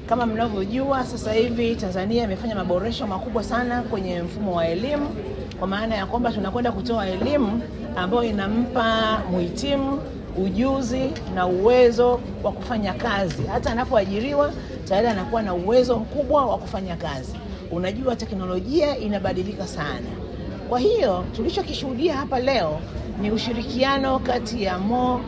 Kama mnavyojua sasa hivi Tanzania imefanya maboresho makubwa sana kwenye mfumo wa elimu, kwa maana ya kwamba tunakwenda kutoa elimu ambayo inampa muhitimu ujuzi na uwezo wa kufanya kazi. Hata anapoajiriwa tayari anakuwa na uwezo mkubwa wa kufanya kazi. Unajua teknolojia inabadilika sana. Kwa hiyo tulichokishuhudia hapa leo ni ushirikiano kati ya Mo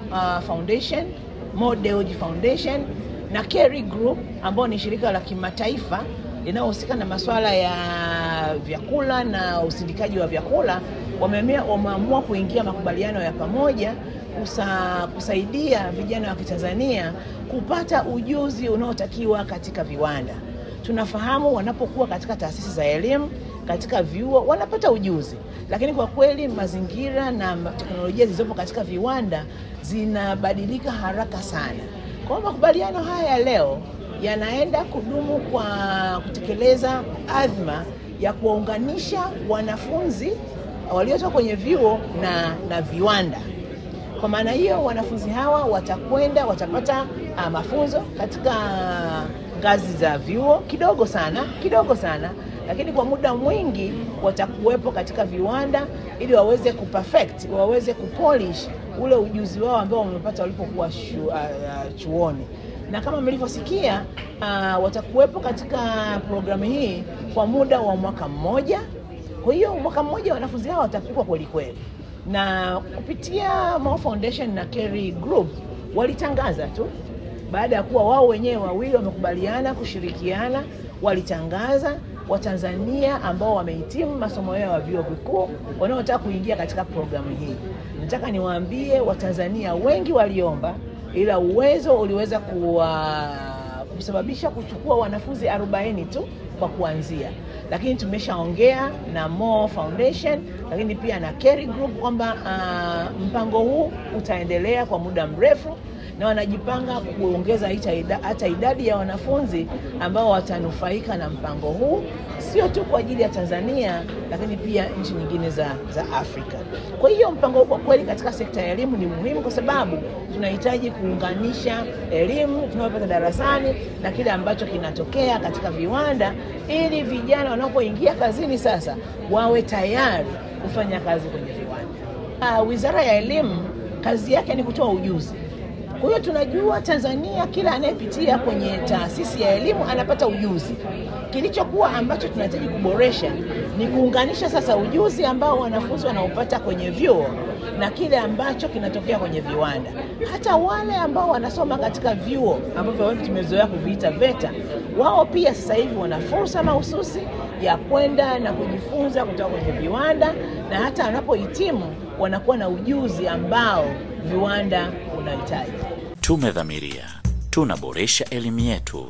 Dewji Foundation na Kerry Group, ambao ni shirika la kimataifa linalohusika na masuala ya vyakula na usindikaji wa vyakula. Wameamua kuingia makubaliano ya pamoja kusaidia vijana wa Kitanzania kupata ujuzi unaotakiwa katika viwanda. Tunafahamu wanapokuwa katika taasisi za elimu, katika vyuo wanapata ujuzi, lakini kwa kweli mazingira na teknolojia zilizopo katika viwanda zinabadilika haraka sana. Kwa makubaliano haya leo yanaenda kudumu kwa kutekeleza azma ya kuwaunganisha wanafunzi waliotoka kwenye vyuo na viwanda. Kwa maana hiyo wanafunzi hawa watapata mafunzo katika ngazi za vyuo kidogo sana, lakini kwa muda mwingi watakuwepo katika viwanda ili waweze waweze kupolish ule ujuzi wao ambao wamepata walipokuwa chuoni. Na kama mlivyosikia, watakuwepo katika programu hii kwa muda wa mwaka mmoja. Kwa hiyo mwaka mmoja wanafunzi hao watapikwa kweli. Na kupitia Mo Foundation na Kerry Group walitangaza tu, baada ya kuwa wao wenyewe wawili wamekubaliana kushirikiana, walitangaza Watanzania ambao wamehitimu masomo yao ya vyuo vikuu wanaotaka kuingia katika programu hii. Nataka niwaambie Watanzania wengi waliomba, ila uwezo uliweza kusababisha kuchukua wanafunzi 40 tu kwa kuanzia. Lakini tumeshaongea na Mo Foundation, lakini pia na Kerry Group kwamba mpango huu utaendelea kwa muda mrefu, na wanajipanga kuongeza hata idadi ya wanafunzi ambao watanufaika na mpango huu, sio tu kwa ajili ya Tanzania lakini pia nchi nyingine za Afrika. Kwa hiyo mpango huu kwa kweli katika sekta ya elimu ni muhimu, kwa sababu tunahitaji kuunganisha elimu tunayopata darasani na kile ambacho kinatokea katika viwanda, ili vijana wanapoingia kazini sasa wawe tayari kufanya kazi kwenye viwanda. Wizara ya Elimu kazi yake ni kutoa ujuzi. Kwa hiyo tunajua Tanzania kila anayepitia kwenye taasisi ya elimu anapata ujuzi. Kilichokuwa ambacho tunahitaji kuboresha ni kuunganisha sasa ujuzi ambao wanafunzi wanaopata kwenye vyuo na kile ambacho kinatokea kwenye viwanda. Hata wale ambao wanasoma katika vyuo ambavyo wengi tumezoea kuviita VETA, wao pia sasa hivi wana fursa mahususi ya kwenda na kujifunza kutoka kwenye viwanda, na hata wanapohitimu wanakuwa na ujuzi ambao viwanda unahitaji. Tumedhamiria, tunaboresha elimu yetu.